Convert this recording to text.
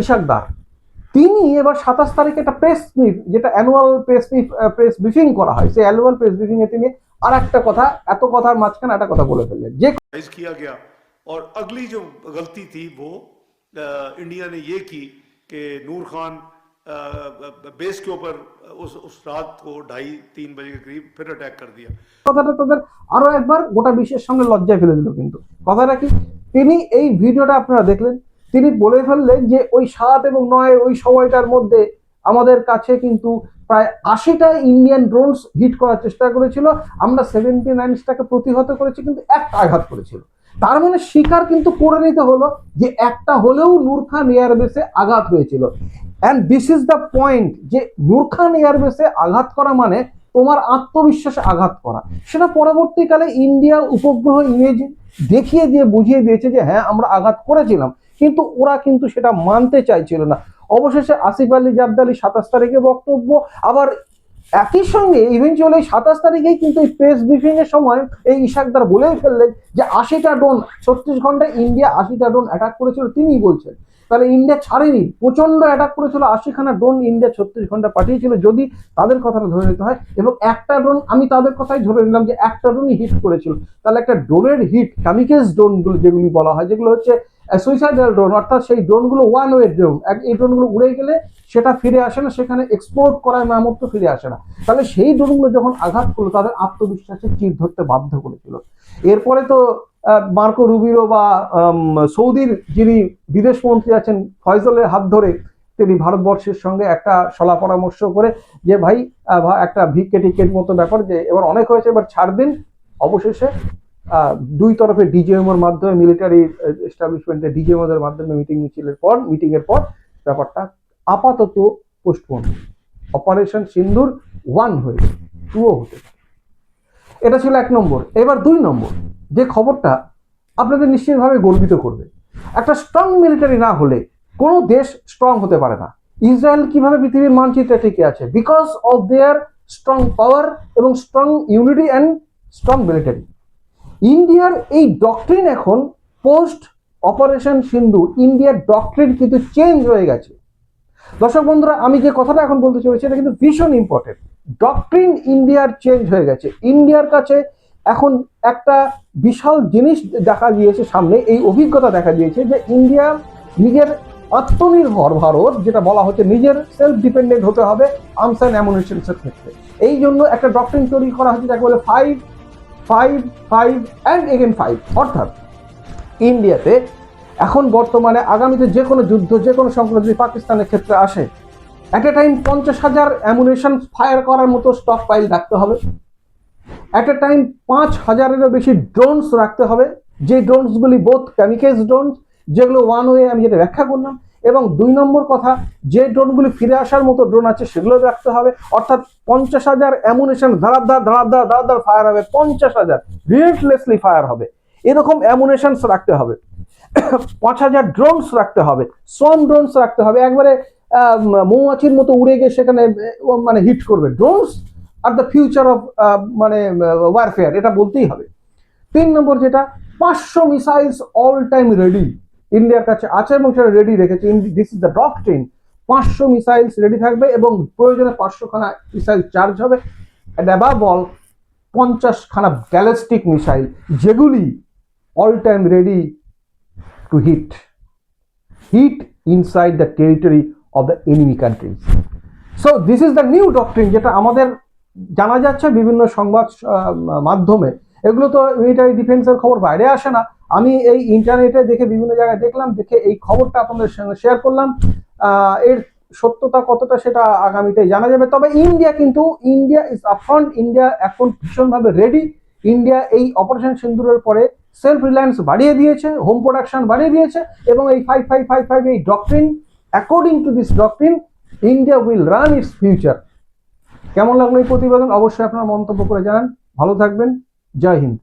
ইশাকদার, তিনি এবার 27 তারিখে একটা প্রেস মিট, যেটা অ্যানুয়াল প্রেস ব্রিফিং করা হয়, সেই অ্যানুয়াল প্রেস ব্রিফিং এ তিনি আর একটা কথা, এত কথার মাঝখানে একটা কথা বলে ফেললেন যে किया गया। और अगली जो गलती थी वो इंडिया ने ये की कि नूर खान बेस के ऊपर उस रात को 2:30-3 बजे के करीब फिर अटैक कर दिया। কথাটা তাদের আরো একবার গোটা বিশ্বের সামনে লজ্জায় ফেলে দিল। কিন্তু কথাটা কি, তিনি এই ভিডিওটা আপনারা দেখলেন, তিনি বলে ফেললেন যে ওই 7 এবং 9 ওই সময়টার মধ্যে আমাদের কাছে কিন্তু প্রায় 80টা ইন্ডিয়ান ড্রোনস হিট করার চেষ্টা করেছিল, আমরা 79টাকে প্রতিহত করেছি, কিন্তু একটা আঘাত করেছিল। তার মানে স্বীকার কিন্তু করে নিতে হলো যে একটা হলেও নূর খান এয়ারবেসে আঘাত হয়েছিল। And this is the point, যে নূর খান এয়ারবেসে আঘাত করা মানে তোমার আত্মবিশ্বাসে আঘাত করা। সেটা পরবর্তীকালে ইন্ডিয়া উপগ্রহ ইমেজ দেখিয়ে দিয়ে বুঝিয়ে দিয়েছে যে হ্যাঁ আমরা আঘাত করেছিলাম, কিন্তু ওরা কিন্তু সেটা মানতে চাইছিল না। অবশেষে আসিফ আলী জারদারি 27 তারিখে বক্তব্য, আবার একই সঙ্গে ইভেনচুয়ালি 27 তারিখেই কিন্তু এই প্রেস ব্রিফিং এর সময় এই ইশাকদার বলেই ফেললেন যে 80টা ড্রোন 36 ঘন্টায় ইন্ডিয়া 80টা ড্রোন অ্যাটাক করেছিল। তিনি বলছেন তাহলে ইন্ডিয়া ছাড়েনি, প্রচন্ড অ্যাটাক করেছিল, 80খানা ড্রোন ইন্ডিয়া 36 ঘন্টা পাঠিয়েছিল, যদি তাদের কথাটা ধরে নিতে হয়। এবং একটা ড্রোন, আমি তাদের কথাই ধরে নিলাম যে একটা ড্রোনই হিট করেছিল, তাহলে একটা ড্রোনের হিট, কামিকেজ ড্রোনগুলো যেগুলি বলা হয়, যেগুলো হচ্ছে সুইসাইডাল ড্রোন, অর্থাৎ সেই ড্রোনগুলো ওয়ান ওয়ে ড্রোন, এই ড্রোনগুলো উড়ে গেলে সেটা ফিরে আসে না, সেখানে এক্সপ্লোর করার নামত্ব ফিরে আসে না। তাহলে সেই ড্রোনগুলো যখন আঘাত করলো তাদের আত্মবিশ্বাসে চির ধরতে বাধ্য করেছিল। এরপরে তো মার্কো রুবিরো বা সৌদির যিনি বিদেশ মন্ত্রী আছেন ফয়জলের হাত ধরে তিনি ভারতবর্ষের সঙ্গে একটা সলা পরামর্শ করে যে ভাই একটা ভিক্ষে টিকেট মতো ব্যাপার, যে এবার অনেক হয়েছে, এবার ছাড় দিন। অবশেষে দুই তরফে ডিজিএমওর মাধ্যমে, মিলিটারি এস্টাবলিশমেন্টের ডিজিএমওদের মাধ্যমে মিটিং এর পর ব্যাপারটা আপাতত পোস্টপোন। অপারেশন সিন্দুর 1 হয়ে 2ও হতে পারে। এটা ছিল 1 নম্বর। এবার 2 নম্বর যে খবরটা আপনাদের নিশ্চিতভাবে গর্বিত করবে। একটা স্ট্রং মিলিটারি না হলে কোনো দেশ স্ট্রং হতে পারে না। ইসরায়েল কিভাবে পৃথিবীর মানচিত্রে টিকে আছে? বিকজ অফ দেয়ার স্ট্রং পাওয়ার এবং strong unity and strong military. ইন্ডিয়ার এই ডক্ট্রিন এখন পোস্ট অপারেশন সিন্দুর, ইন্ডিয়ার ডক্ট্রিন কিন্তু চেঞ্জ হয়ে গেছে। দর্শক বন্ধুরা, আমি যে কথাটা এখন বলতে চলেছি এটা কিন্তু ভীষণ ইম্পর্টেন্ট। ডক্ট্রিন ইন্ডিয়ার চেঞ্জ হয়ে গেছে। ইন্ডিয়ার কাছে এখন একটা বিশাল জিনিস দেখা দিয়েছে সামনে, এই অভিজ্ঞতা দেখা দিয়েছে যে ইন্ডিয়া নিজের আত্মনির্ভর ভারত, যেটা বলা হচ্ছে নিজের সেলফ ডিপেন্ডেন্ট হতে হবে আর্মস অ্যান্ড অ্যামুনিশনসের ক্ষেত্রে। এই জন্য একটা ডক্ট্রিন তৈরি করা হচ্ছে যাকে বলে 5 অ্যান্ড এগেন 5। অর্থাৎ ইন্ডিয়াতে এখন বর্তমানে আগামীতে যে কোনো যুদ্ধ, যে কোনো সংকট যদি পাকিস্তানের ক্ষেত্রে আসে, at a time 50,000 ammunition fire করার মতো স্টক পাইল রাখতে হবে। অ্যাট এ টাইম 5,000-এরও বেশি ড্রোনস রাখতে হবে, যে ড্রোনসগুলি বোথ ক্যামিকেজ ড্রোনস, যেগুলো ওয়ান ওয়ে আমি যেটা ব্যাখ্যা করলাম। এবং 2 নম্বর কথা, যে ড্রোনগুলি ফিরে আসার মতো ড্রোন আছে সেগুলো রাখতে হবে। অর্থাৎ 50,000 অ্যামুনিশন ধারাদার ফায়ার হবে, 50,000 রিলেন্টলেসলি ফায়ার হবে, এরকম অ্যামুনিশনস রাখতে হবে। 5,000 ড্রোনস রাখতে হবে, সোয়ার্ম ড্রোনস রাখতে হবে, একবারে মৌমাছির মতো উড়ে গিয়ে সেখানে মানে হিট করবে। Drones are the future of মানে ওয়ারফেয়ার, এটা বলতেই হবে। 3 নম্বর যেটা, 500 মিসাইলস অল টাইম রেডি ইন্ডিয়ার কাছে আছে এবং সেটা রেডি রেখেছে। This is the doctrine. 500 missiles ready থাকবে এবং প্রয়োজনে 500খানা মিসাইল চার্জ হবে। অ্যান্ড অ্যাবাভ অল 50খানা ব্যালিস্টিক মিসাইল, যেগুলি all time ready to hit inside the territory of the enemy countries. So this is the new doctrine, যেটা আমাদের জানা যাচ্ছে বিভিন্ন সংবাদ মাধ্যমে। এগুলো তো মিলিটারি ডিফেন্সের খবর বাইরে আসে না, আমি এই ইন্টারনেটে দেখে বিভিন্ন জায়গায় দেখলাম, দেখে এই খবরটা আপনাদের সঙ্গে শেয়ার করলাম। এর সত্যতা কতটা সেটা আগামীতে জানা যাবে। তবে ইন্ডিয়া ইজ আপফ্রন্ট, ইন্ডিয়া এখন ভীষণভাবে রেডি। ইন্ডিয়া এই অপারেশন সিন্দুরের পরে সেলফ রিলায়েন্স বাড়িয়ে দিয়েছে, হোম প্রোডাকশন বাড়িয়ে দিয়েছে, এবং এই 5 এই doctrine, according to this doctrine India will run it's future. কেমন লাগলো এই প্রতিবেদন? অবশ্যই আপনারা মন্তব্য করে জানান। ভালো থাকবেন। জয় হিন্দ।